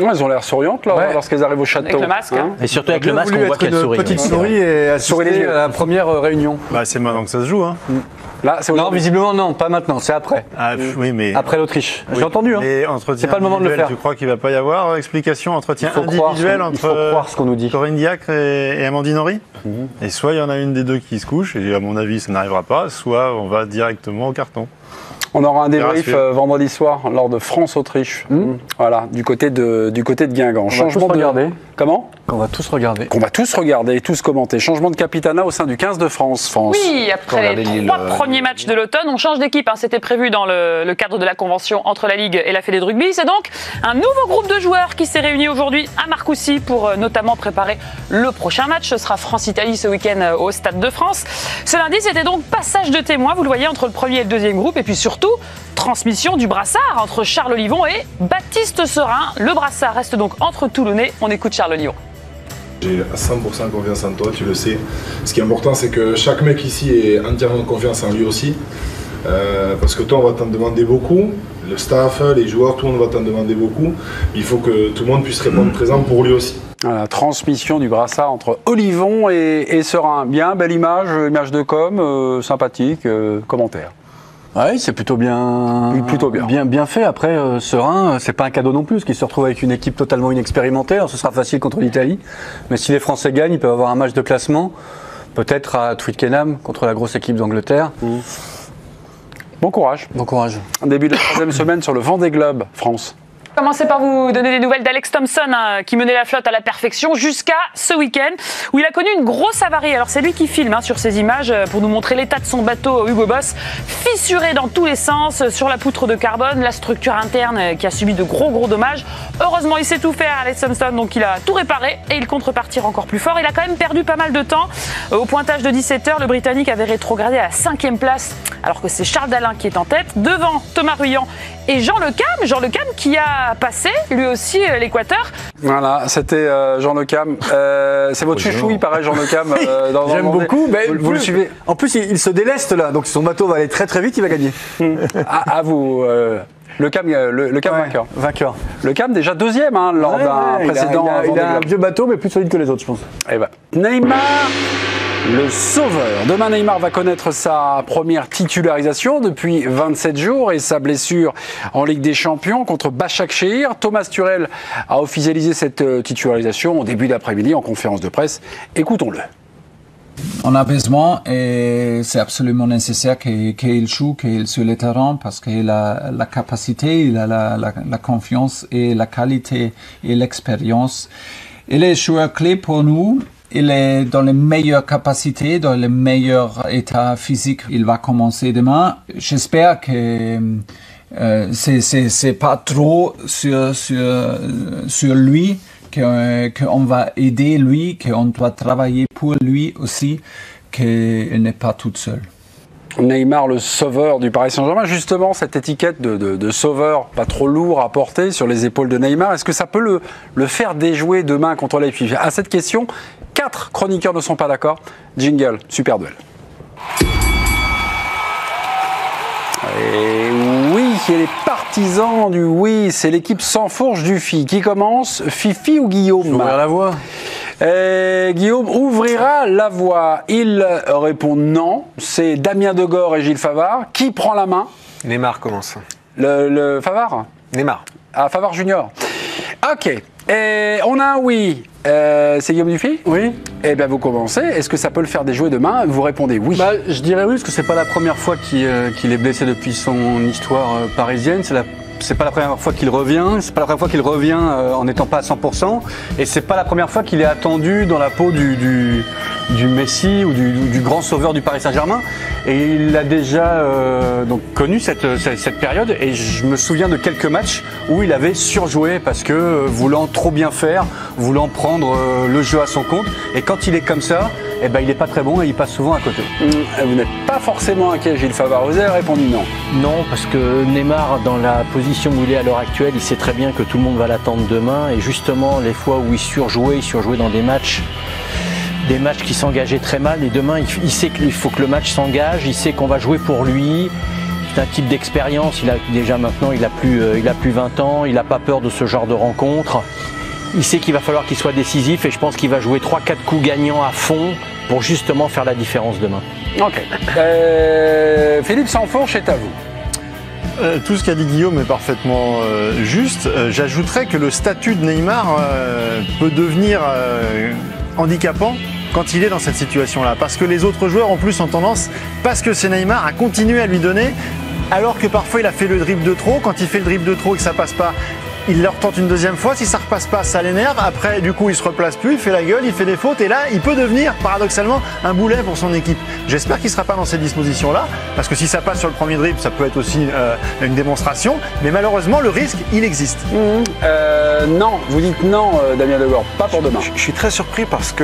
Ouais, elles ont l'air souriantes lorsqu'elles arrivent au château. Avec le masque. Et surtout avec le masque, on voit qu'elles sourient. Petite souris et à Souris les yeux. à la première réunion. Bah, c'est maintenant que ça se joue. Hein. Là, c'est Non, visiblement non, pas maintenant, c'est après. Ah, oui, mais... Après l'Autriche. Oui. J'ai entendu. Hein. Et entretien C'est pas le moment de le individuel, faire. Tu crois qu'il va pas y avoir explication, entretien Il faut individuel croire ce qu'on- il faut croire ce qu'on nous dit. Corinne Diacre et Amandine Henry Et soit il y en a une des deux qui se couche, et à mon avis ça n'arrivera pas, soit on va directement au carton. On aura un débrief Bien sûr. vendredi soir lors de France-Autriche. Voilà, du côté de Guingamp. Changement de regarder. Comment Qu'on va tous regarder. Qu'on va tous regarder et tous commenter. Changement de capitana au sein du 15 de France. Oui, après les 3 premiers matchs de l'automne, on change d'équipe. C'était prévu dans le cadre de la convention entre la Ligue et la Fédé de rugby. C'est donc un nouveau groupe de joueurs qui s'est réuni aujourd'hui à Marcoussis pour notamment préparer le prochain match. Ce sera France-Italie ce week-end au Stade de France. Ce lundi, c'était donc passage de témoin, vous le voyez, entre le premier et le deuxième groupe. Et puis surtout, transmission du brassard entre Charles Olivon et Baptiste Serin. Le brassard reste donc entre Toulonnais. On écoute Charles Olivon. J'ai à 100% confiance en toi, tu le sais. Ce qui est important, c'est que chaque mec ici ait entièrement confiance en lui aussi. Parce que toi, on va t'en demander beaucoup. Le staff, les joueurs, tout le monde va t'en demander beaucoup. Il faut que tout le monde puisse répondre présent pour lui aussi. Voilà, transmission du brassard entre Olivon et Serin. Bien, belle image de com, sympathique, commentaire. Oui, c'est plutôt bien, bien fait. Après, Serein, c'est pas un cadeau non plus, parce qu'il se retrouve avec une équipe totalement inexpérimentée. Alors, ce sera facile contre l'Italie, mais si les Français gagnent, ils peuvent avoir un match de classement, peut-être à Twickenham contre la grosse équipe d'Angleterre. Bon courage. Bon courage. Un début de la 3e semaine sur le Vendée Globe, France. Commencez par vous donner des nouvelles d'Alex Thompson qui menait la flotte à la perfection jusqu'à ce week-end où il a connu une grosse avarie. Alors c'est lui qui filme sur ces images pour nous montrer l'état de son bateau Hugo Boss, fissuré dans tous les sens sur la poutre de carbone, la structure interne qui a subi de gros dommages. Heureusement il sait tout faire Alex Thompson, donc il a tout réparé et il compte repartir encore plus fort. Il a quand même perdu pas mal de temps. Au pointage de 17h, le Britannique avait rétrogradé à la 5e place alors que c'est Charles Dalin qui est en tête, devant Thomas Ruyant et Jean Le Cam qui a passé lui aussi l'équateur. Voilà, c'était Jean Le Cam. C'est votre chouchou, il paraît, Jean Le Cam. J'aime beaucoup, mais vous le suivez. En plus, il se déleste là, donc son bateau va aller très vite, il va gagner. À vous. Le Cam vainqueur. Vainqueur. Le Cam déjà 2e lors d'un précédent. Il a un vieux bateau, mais plus solide que les autres, je pense. Eh ben, Neymar, le sauveur. Demain, Neymar va connaître sa première titularisation depuis 27 jours et sa blessure en Ligue des Champions contre Başakşehir. Thomas Tuchel a officialisé cette titularisation au début d'après-midi en conférence de presse. Écoutons-le. On a besoin et c'est absolument nécessaire qu'il joue, qu'il sur le terrain parce qu'il a la capacité, il a la confiance et la qualité et l'expérience. Il est joueur clé pour nous. Il est dans les meilleures capacités, dans le meilleur état physique. Il va commencer demain. J'espère que c'est pas trop sur lui, qu'on va aider lui, qu'on doit travailler pour lui aussi, qu'il n'est pas tout seul. Neymar, le sauveur du Paris Saint-Germain. Justement, cette étiquette de sauveur pas trop lourd à porter sur les épaules de Neymar, est-ce que ça peut le faire déjouer demain contre Leipzig? À cette question, 4 chroniqueurs ne sont pas d'accord. Jingle, super duel. Et oui, et les partisans du oui, c'est l'équipe sans fourche du FI. Qui commence, Fifi ou Guillaume? Ouvrir la voie. Guillaume ouvrira la voie. Il répond non. C'est Damien Degor et Gilles Favard. Qui prend la main? Neymar commence. Le Favard? Neymar. Ah, Favard Junior. Ok. Et on a un oui. C'est Guillaume Dufy? Oui. Eh bien, vous commencez. Est-ce que ça peut le faire déjouer demain? Vous répondez oui. Bah, je dirais oui, parce que c'est pas la première fois qu'il est blessé depuis son histoire parisienne. C'est pas la première fois qu'il revient. C'est pas la première fois qu'il revient en n'étant pas à 100%. Et c'est pas la première fois qu'il est attendu dans la peau du Messi ou du grand sauveur du Paris Saint-Germain. Et il a déjà donc connu cette période. Et je me souviens de quelques matchs où il avait surjoué parce que voulant trop bien faire, voulant prendre le jeu à son compte. Et quand il est comme ça, eh ben, il n'est pas très bon et il passe souvent à côté. Vous n'êtes pas forcément inquiet, Gilles Favard. Vous avez répondu non. Non, parce que Neymar, dans la position où il est à l'heure actuelle, il sait très bien que tout le monde va l'attendre demain. Et justement, les fois où il surjouait dans des matchs qui s'engageaient très mal. Et demain, il sait qu'il faut que le match s'engage. Il sait qu'on va jouer pour lui. C'est un type d'expérience. Maintenant, il a plus 20 ans. Il n'a pas peur de ce genre de rencontre. Il sait qu'il va falloir qu'il soit décisif. Et je pense qu'il va jouer 3-4 coups gagnants à fond pour justement faire la différence demain. Ok. Philippe Sansfourche, est à vous. Tout ce qu'a dit Guillaume est parfaitement juste. J'ajouterais que le statut de Neymar peut devenir handicapant quand il est dans cette situation-là. Parce que les autres joueurs en plus ont tendance, parce que c'est Neymar, à continuer à lui donner, alors que parfois il a fait le dribble de trop. Quand il fait le dribble de trop et que ça passe pas, il le retente une deuxième fois. Si ça repasse pas, ça l'énerve. Après, du coup, il se replace plus, il fait la gueule, il fait des fautes. Et là, il peut devenir, paradoxalement, un boulet pour son équipe. J'espère qu'il ne sera pas dans cette disposition-là. Parce que si ça passe sur le premier dribble, ça peut être aussi une démonstration. Mais malheureusement, le risque, il existe. Non, vous dites non, Damien Degor. Pas pour demain. Je suis très surpris parce que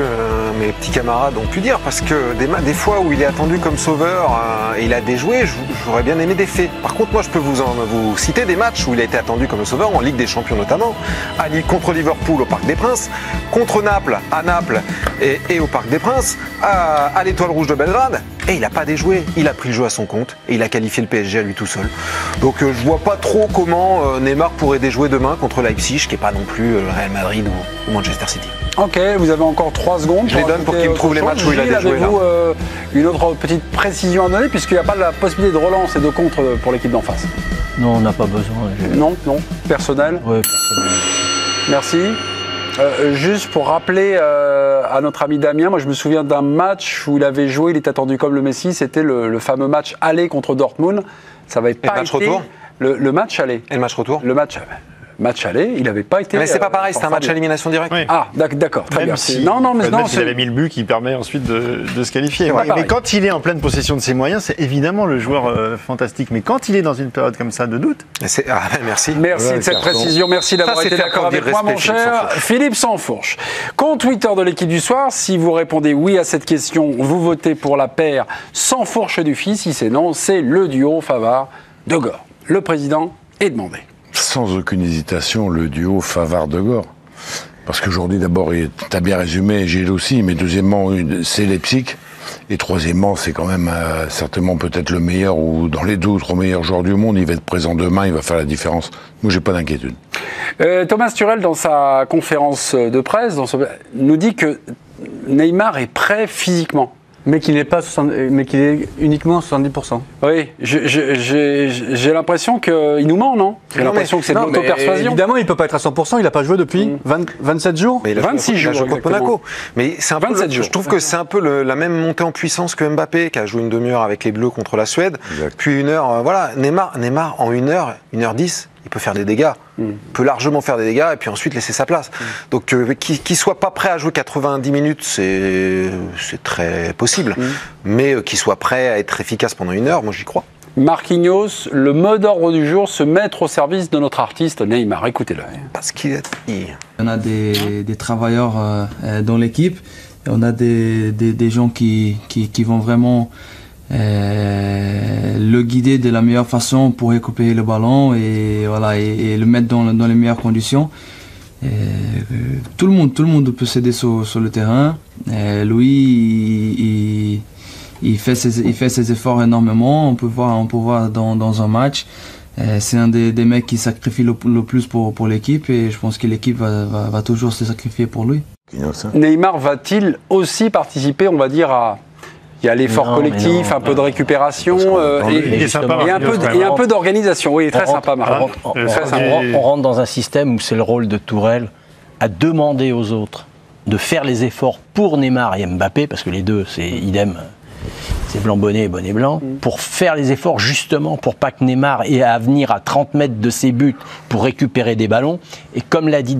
mes petits camarades ont pu dire. Parce que des fois où il est attendu comme sauveur et il a déjoué, j'aurais bien aimé des faits. Par contre, moi, je peux vous citer des matchs où il a été attendu comme sauveur en Ligue des Champions notamment, contre Liverpool au Parc des Princes, contre Naples à Naples et au Parc des Princes, à l'Étoile Rouge de Belgrade, et il n'a pas déjoué, il a pris le jeu à son compte et il a qualifié le PSG à lui tout seul. Donc je vois pas trop comment Neymar pourrait déjouer demain contre Leipzig, qui n'est pas non plus le Real Madrid ou Manchester City. Ok, vous avez encore 3 secondes. Je les donne pour qu'il me trouve les matchs où il a déjoué. Avez-vous une autre petite précision à donner, puisqu'il n'y a pas la possibilité de relance et de contre pour l'équipe d'en face? Non, on n'a pas besoin. Non. Personnel? Oui, personnel. Merci. Juste pour rappeler à notre ami Damien, moi je me souviens d'un match où il avait joué, il était attendu comme le Messi, c'était le fameux match aller contre Dortmund. Ça va être pas le match été retour le match aller. Et le match retour? Le match aller, il n'avait pas été. Mais c'est pas pareil, c'est un match à élimination directe. Oui. Ah, d'accord, très bien. Si, non, il avait mis le but qui permet ensuite de se qualifier. Mais quand il est en pleine possession de ses moyens, c'est évidemment le joueur fantastique. Mais quand il est dans une période comme ça de doute. Merci. Merci de cette précision. Merci d'avoir été d'accord avec moi, mon cher Philippe Sansfourche. Compte Twitter de l'équipe du soir. Si vous répondez oui à cette question, vous votez pour la paire Sansfourche du FI. Si c'est non, c'est le duo Favard-Degor. Le président est demandé. Sans aucune hésitation, le duo Favard-Degor. Parce qu'aujourd'hui, d'abord, tu as bien résumé, Gilles aussi, mais deuxièmement, c'est Leipzig. Et troisièmement, c'est quand même certainement peut-être le meilleur, ou dans les 2 ou 3 meilleurs joueurs du monde, il va être présent demain, il va faire la différence. Moi, j'ai pas d'inquiétude. Thomas Tuchel, dans sa conférence de presse, nous dit que Neymar est prêt physiquement. Mais qu'il est uniquement 70%. Oui, j'ai l'impression qu'il nous ment, non? J'ai l'impression que c'est de l'auto-persuasion. Évidemment, il ne peut pas être à 100%, il n'a pas joué depuis 27 jours. Mais 26 jours, il a joué contre Monaco. Mais c'est un peu 27 jours. Je trouve que c'est un peu la même montée en puissance que Mbappé, qui a joué une demi-heure avec les Bleus contre la Suède. Exact. Puis 1 heure, voilà. Neymar, en 1h10, il peut faire des dégâts. Il peut largement faire des dégâts et puis ensuite laisser sa place. Donc qu'il soit pas prêt à jouer 90 minutes, c'est très possible. Mais qu'il soit prêt à être efficace pendant 1 heure, moi j'y crois. Marquinhos, le mot d'ordre du jour, se mettre au service de notre artiste Neymar. Écoutez-le. Parce qu'il est... On a des travailleurs dans l'équipe. On a des gens qui vont vraiment le guider de la meilleure façon pour récupérer le ballon et le mettre dans les meilleures conditions. Tout le monde peut s'aider sur le terrain. Lui, il fait ses efforts énormément. On peut voir dans un match. C'est un des mecs qui sacrifie le plus pour l'équipe et je pense que l'équipe va toujours se sacrifier pour lui. Neymar va-t-il aussi participer, on va dire, il y a l'effort collectif, un peu de récupération et un peu d'organisation. Oui, il est très sympa, Marc. On rentre dans un système où c'est le rôle de Tourelle à demander aux autres de faire les efforts pour Neymar et Mbappé, parce que les deux, c'est idem. C'est blanc bonnet et bonnet blanc, pour faire les efforts justement pour pas que Neymar ait à venir à 30 mètres de ses buts pour récupérer des ballons. Et comme l'a dit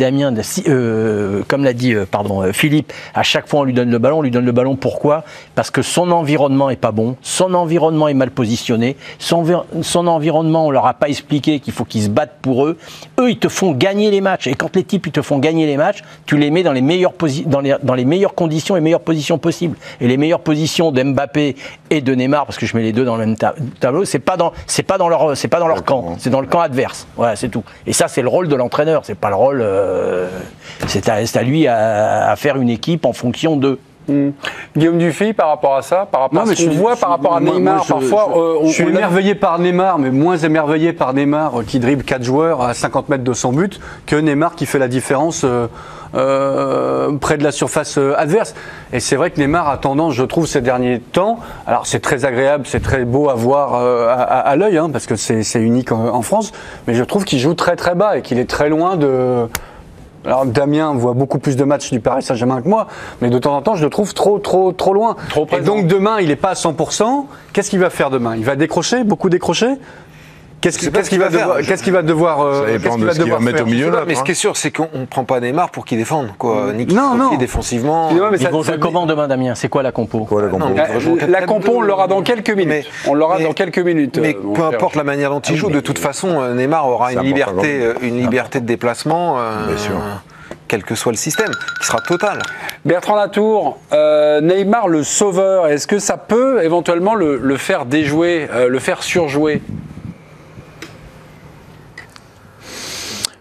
Philippe, à chaque fois on lui donne le ballon. Pourquoi ? Parce que son environnement est pas bon, son environnement est mal positionné, son environnement on leur a pas expliqué qu'il faut qu'ils se battent pour eux. Eux ils te font gagner les matchs et quand les types ils te font gagner les matchs, tu les mets dans les meilleures conditions et meilleures positions possibles. Et les meilleures positions d'Mbappé et de Neymar, parce que je mets les deux dans le même tableau, c'est pas dans leur camp, c'est dans le camp adverse. Voilà, c'est tout. Et ça, c'est le rôle de l'entraîneur, c'est pas le rôle. C'est à lui à faire une équipe en fonction d'eux. Guillaume Dufy, par rapport à ça, par rapport à ce qu'on voit, par rapport à Neymar, parfois. Je suis émerveillé par Neymar, mais moins émerveillé par Neymar qui dribble 4 joueurs à 50 mètres de son but que Neymar qui fait la différence près de la surface adverse. Et c'est vrai que Neymar a tendance, je trouve, ces derniers temps, alors c'est très agréable, c'est très beau à voir à l'œil, parce que c'est unique en France, mais je trouve qu'il joue très très bas et qu'il est très loin de... Alors Damien voit beaucoup plus de matchs du Paris Saint-Germain que moi, mais de temps en temps je le trouve trop loin. Et donc demain il n'est pas à 100%. Qu'est-ce qu'il va faire demain ? Il va décrocher, beaucoup décrocher ? Qu'est-ce qu'il va devoir ça dépend de ce qu'il va mettre au milieu là. Mais ce qui est sûr, c'est qu'on ne prend pas Neymar pour qu'il défende, quoi. Ni qu'il défensivement. Ils vont jouer comment demain, Damien ? C'est quoi la compo ? La compo, on l'aura dans quelques minutes. Mais peu importe la manière dont il joue, de toute façon, Neymar aura une liberté de déplacement. Bien sûr. Quel que soit le système, qui sera total. Bertrand Latour, Neymar le sauveur, est-ce que ça peut éventuellement le faire déjouer, le faire surjouer ?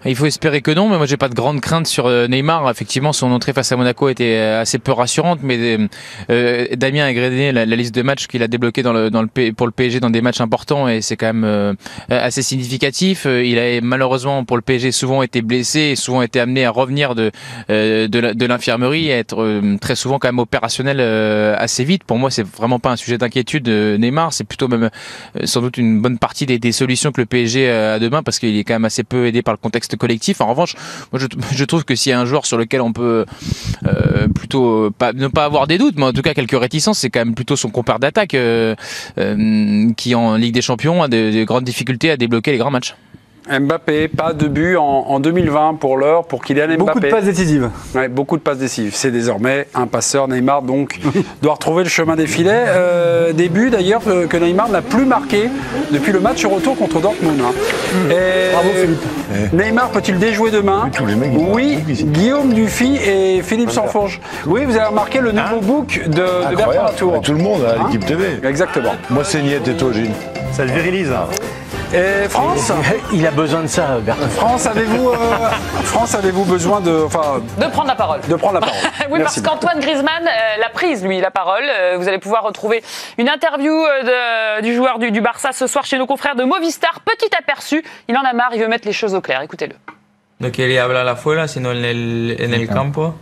Il faut espérer que non, mais moi j'ai pas de grande crainte sur Neymar. Effectivement, son entrée face à Monaco était assez peu rassurante, mais Damien a égrené la liste de matchs qu'il a débloqué pour le PSG dans des matchs importants et c'est quand même assez significatif. Il a malheureusement pour le PSG souvent été blessé et souvent été amené à revenir de l'infirmerie et être très souvent quand même opérationnel assez vite. Pour moi, c'est vraiment pas un sujet d'inquiétude Neymar, c'est plutôt même sans doute une bonne partie des solutions que le PSG a demain parce qu'il est quand même assez peu aidé par le contexte collectif. En revanche, moi je trouve que s'il y a un joueur sur lequel on peut plutôt ne pas avoir des doutes, mais en tout cas quelques réticences, c'est quand même plutôt son compère d'attaque qui en Ligue des Champions a de grandes difficultés à débloquer les grands matchs. Mbappé, pas de but en 2020 pour l'heure, pour Kylian Mbappé. Beaucoup de passes décisives. Ouais, beaucoup de passes décisives. C'est désormais un passeur. Neymar, donc, doit retrouver le chemin des filets. Des buts, d'ailleurs, que Neymar n'a plus marqué depuis le match retour contre Dortmund. Bravo, Philippe. Neymar peut-il déjouer demain ? Oui, Guillaume Dufy et Philippe Sansfourche. Oui, vous avez remarqué le nouveau book de Bertrand Latour. Tout le monde à l'équipe TV. Exactement. Moi, c'est Niet et toi, Gilles. Ça le virilise. Et France ? Il a besoin de ça, Bertrand. France, avez-vous besoin de prendre la parole. Oui, Merci. parce qu'Antoine Griezmann l'a prise, lui, la parole. Vous allez pouvoir retrouver une interview du joueur du Barça ce soir chez nos confrères de Movistar. Petit aperçu, il en a marre, il veut mettre les choses au clair. Écoutez-le. No quería hablar afuera, sino en el campo.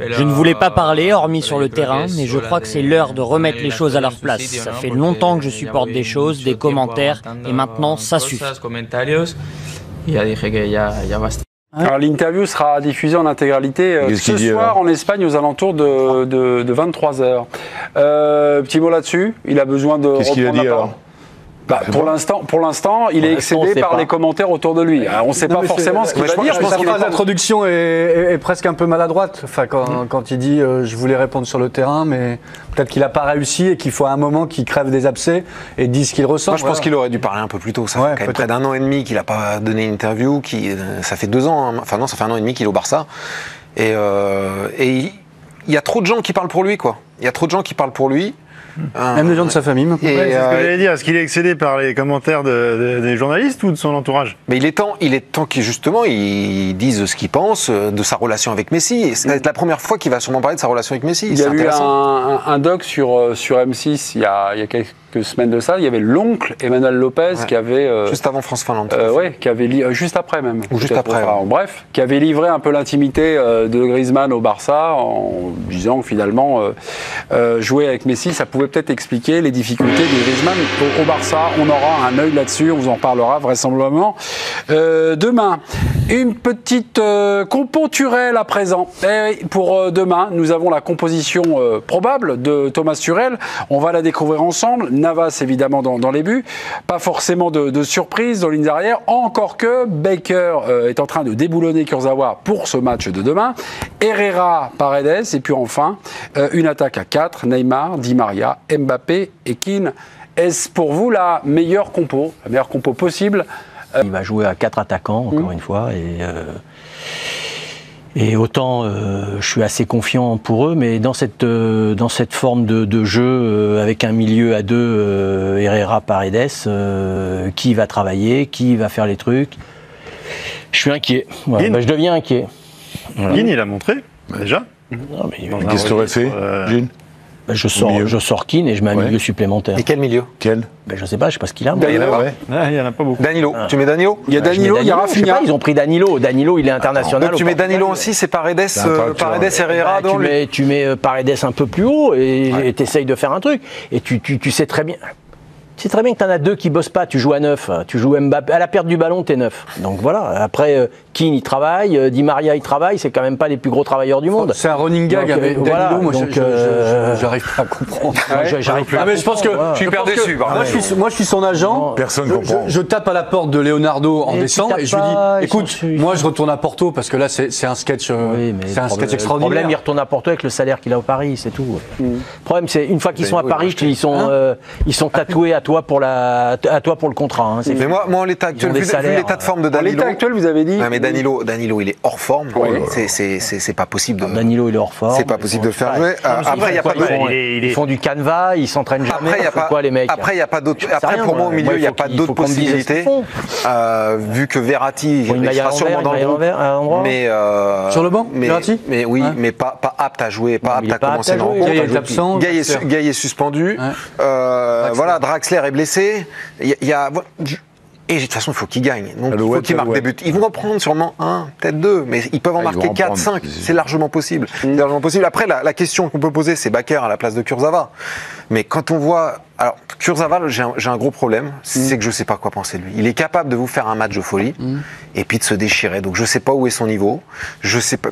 Je ne voulais pas parler, hormis sur le terrain, mais je crois que c'est l'heure de remettre les choses à leur place. Ça fait longtemps que je supporte des choses, des commentaires, et maintenant, ça suffit. Alors l'interview sera diffusée en intégralité ce soir en Espagne aux alentours de 23h. Petit mot là-dessus, il a besoin de Qu'est-ce qu'il a dit alors ? Pour l'instant, il est excédé par les commentaires autour de lui. Alors, on ne sait pas forcément ce qu'il va dire. Je pense que sa introduction est presque un peu maladroite. Enfin, quand il dit je voulais répondre sur le terrain, mais peut-être qu'il n'a pas réussi et qu'il faut à un moment qu'il crève des abcès et dise ce qu'il ressent. Moi, je pense qu'il aurait dû parler un peu plus tôt. Ça fait quand même près d'1 an et demi qu'il n'a pas donné une interview. Ça fait 2 ans. Enfin non, ça fait 1 an et demi qu'il est au Barça. Et il y a trop de gens qui parlent pour lui, quoi. Il y a trop de gens qui parlent pour lui. Même des gens de sa famille. C'est ce que j'allais dire. Est-ce qu'il est excédé par les commentaires des journalistes ou de son entourage? Mais il est temps qu'il justement il dise ce qu'il pense de sa relation avec Messi. C'est la première fois qu'il va sûrement parler de sa relation avec Messi. Il y a eu un doc sur M6 il y a quelques semaines de ça. Il y avait l'oncle Emmanuel Lopez qui avait juste avant France-Finlande. Qui avait juste après même. Ou juste après. Bref, qui avait livré un peu l'intimité de Griezmann au Barça en disant que finalement jouer avec Messi, ça pouvait peut-être expliquer les difficultés de Griezmann au Barça. On aura un œil là-dessus, on vous en parlera vraisemblablement demain. Une petite compo Turel à présent. Pour demain, nous avons la composition probable de Thomas Turel. On va la découvrir ensemble. Navas évidemment dans les buts. Pas forcément de surprise dans les lignes arrière. Encore que Baker est en train de déboulonner Kurzawa pour ce match de demain. Herrera, Paredes. Et puis enfin, une attaque à 4. Neymar, Di Maria, Mbappé et Keane. Est-ce pour vous la meilleure compo possible? Il va jouer à 4 attaquants, encore une fois, et autant je suis assez confiant pour eux, mais dans cette forme de jeu, avec un milieu à 2, Herrera, Paredes, qui va travailler, qui va faire les trucs? Je suis inquiet. Voilà, je deviens inquiet. Voilà. Keane, il a montré, déjà. Qu'est-ce que tu aurais fait, Gilles? Je sors Keane et je mets un milieu supplémentaire. Et quel milieu? Je sais pas ce qu'il a. Il y en a pas beaucoup. Danilo, tu mets Danilo? Il y a Danilo, il y a Rafinha. Ils ont pris Danilo. Danilo, il est international. Donc tu mets Danilo aussi, c'est Paredes Herrera. Tu mets Paredes un peu plus haut et tu essayes de faire un truc. Et tu sais très bien. C'est très bien que tu en as 2 qui bossent pas, tu joues à 9, tu joues Mbappé, à la perte du ballon, t'es 9. Donc voilà, après Keane il travaille, Di Maria il travaille, c'est quand même pas les plus gros travailleurs du monde. C'est un running gag avec Danilo, moi j'arrive pas à comprendre. Mais je pense que je suis hyper déçu. Moi je suis son agent, personne comprend. Je tape à la porte de Leonardo en décembre et je lui dis écoute, moi je retourne à Porto parce que là c'est un sketch extraordinaire. Le problème, il retourne à Porto avec le salaire qu'il a au Paris, c'est tout. Le problème c'est une fois qu'ils sont à Paris, ils sont tatoués à toi pour le contrat. Mais moi en l'état actuel, vu l'état de forme de Danilo. En l'état actuel, vous avez dit. Mais Danilo, il est hors forme. C'est pas possible. Danilo, il est hors forme. C'est pas possible de le faire jouer. Après, il y a pas d'autres. Ils font du canevas, ils s'entraînent jamais. Pourquoi les mecs? Après, il y a pas d'autres. Après, pour moi, au milieu, il n'y a pas d'autres possibilités. Vu que Verratti sera sûrement dans le groupe. Mais sur le banc, Verratti. Mais oui, mais pas apte à jouer, pas apte à commencer dans le groupe. Gay est suspendu. Voilà, Draxler est blessé. Et de toute façon, il faut qu'ils gagnent. Donc, il faut qu'ils marquent des buts. Ils vont en prendre sûrement 1, peut-être 2, mais ils peuvent en marquer 4, 5. C'est largement possible. Après, la question qu'on peut poser, c'est Bakker à la place de Kurzawa. Mais quand on voit... Alors, Kurzawa, j'ai un gros problème, c'est que je ne sais pas quoi penser de lui. Il est capable de vous faire un match de folie et puis de se déchirer. Donc, je ne sais pas où est son niveau.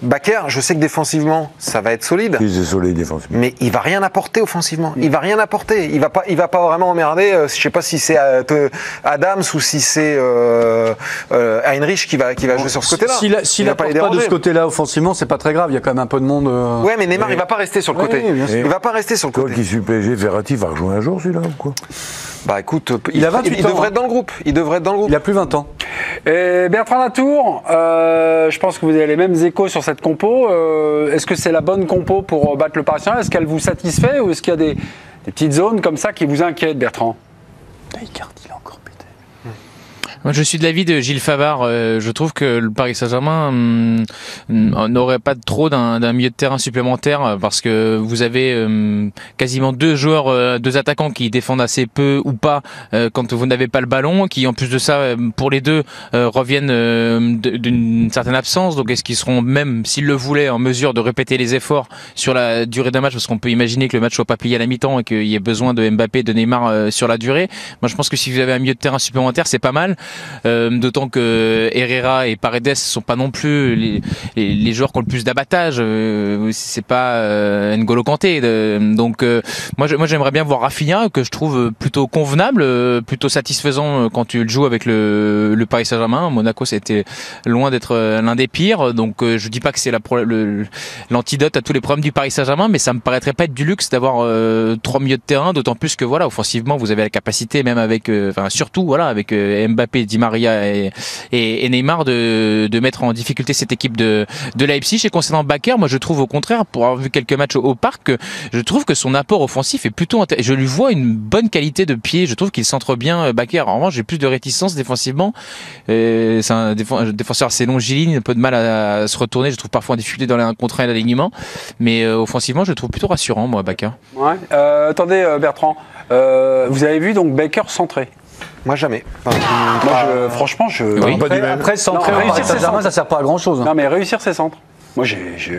Bakker, je sais que défensivement, ça va être solide. Il est solide défensivement. Mais il ne va rien apporter offensivement. Il ne va rien apporter. Il va pas vraiment emmerder. Je ne sais pas si c'est Adams ou si c'est Heinrich qui va jouer sur ce côté-là. S'il n'apporte pas de ce côté-là offensivement, c'est pas très grave. Il y a quand même un peu de monde. Ouais, mais Neymar, il ne va pas rester sur le côté. Il ne va pas rester sur le côté. Toi qui suis PSG, Verratti va rejoindre un jour celui-là ou quoi? Bah écoute, il a 28 ans. Il devrait être dans le groupe. Il a plus 20 ans. Et Bertrand Latour, je pense que vous avez les mêmes échos sur cette compo. Est-ce que c'est la bonne compo pour battre le Paris Saint-Germain? Est-ce qu'elle vous satisfait ou est-ce qu'il y a des petites zones comme ça qui vous inquiètent, Bertrand? Moi, je suis de l'avis de Gilles Favard. Je trouve que le Paris Saint-Germain n'aurait pas trop d'un milieu de terrain supplémentaire parce que vous avez quasiment 2 attaquants qui défendent assez peu ou pas quand vous n'avez pas le ballon, qui en plus de ça, pour les deux, reviennent d'une certaine absence. Donc, est-ce qu'ils seront même, s'ils le voulaient, en mesure de répéter les efforts sur la durée d'un match? Parce qu'on peut imaginer que le match soit pas plié à la mi-temps et qu'il y ait besoin de Mbappé, de Neymar sur la durée. Moi, je pense que si vous avez un milieu de terrain supplémentaire, c'est pas mal. D'autant que Herrera et Paredes sont pas non plus les joueurs qui ont le plus d'abattage. C'est pas N'Golo Kanté. Donc moi j'aimerais bien voir Rafinha, que je trouve plutôt convenable, plutôt satisfaisant quand tu le joues avec le Paris Saint-Germain. Monaco, c'était loin d'être l'un des pires. Donc je dis pas que c'est l'antidote à tous les problèmes du Paris Saint-Germain, mais ça me paraîtrait pas être du luxe d'avoir 3 milieux de terrain. D'autant plus que voilà, offensivement, vous avez la capacité, même avec, surtout voilà, avec Mbappé, Di Maria et Neymar de mettre en difficulté cette équipe de Leipzig. Et concernant Bakker, moi je trouve au contraire, pour avoir vu quelques matchs au parc, je trouve que son apport offensif est plutôt je lui vois une bonne qualité de pied, je trouve qu'il centre bien Bakker. En revanche, j'ai plus de réticence défensivement. C'est un défenseur assez longiligne, un peu de mal à se retourner, je trouve parfois en difficulté dans les 1 contre 1 et l'alignement, mais offensivement je le trouve plutôt rassurant moi Bakker. Ouais. Attendez Bertrand, vous avez vu donc Bakker centré? Moi jamais. Franchement, Après centrer au Paris Saint-Germain, ça sert pas à grand chose. Non mais réussir ses centres. Moi,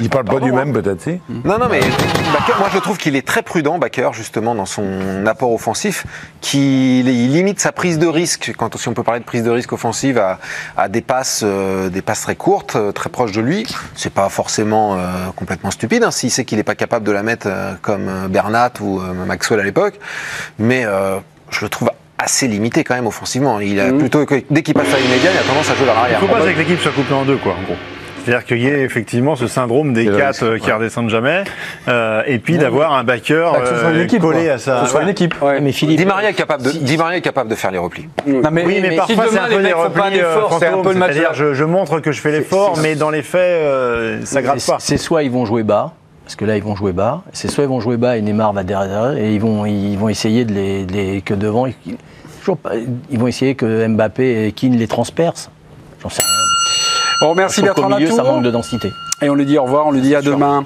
il parle pas du même, peut-être, si. Non, mais Bakker, moi je trouve qu'il est très prudent, Bakker, justement, dans son apport offensif, qu'il limite sa prise de risque, si on peut parler de prise de risque offensive, à des passes très courtes, très proches de lui. C'est pas forcément complètement stupide, hein, s'il sait qu'il n'est pas capable de la mettre comme Bernat ou Maxwell à l'époque, mais je le trouve assez limité quand même offensivement. Il a plutôt, dès qu'il passe à une médiane, il a tendance à jouer vers l'arrière. Il faut pas que l'équipe soit coupée en deux, quoi, en gros. C'est-à-dire qu'il y ait effectivement ce syndrome des 4 qui redescendent jamais, et puis d'avoir un Bakker collé à sa. Ce soit une équipe. Ouais. Mais Philippe, Di Maria est capable de faire les replis. Non, mais, oui, mais parfois si c'est un peu des replis. C'est un peu le match. C'est-à-dire, je montre que je fais l'effort, mais dans les faits, ça gratte pas. C'est soit ils vont jouer bas. Parce que là, ils vont jouer bas. C'est soit ils vont jouer bas et Neymar va derrière et ils vont essayer que devant. Ils vont essayer que Mbappé et Keane les transpercent. J'en sais rien. On remercie Bertrand Latour. Ça manque de densité. Et on lui dit au revoir, on lui dit à demain.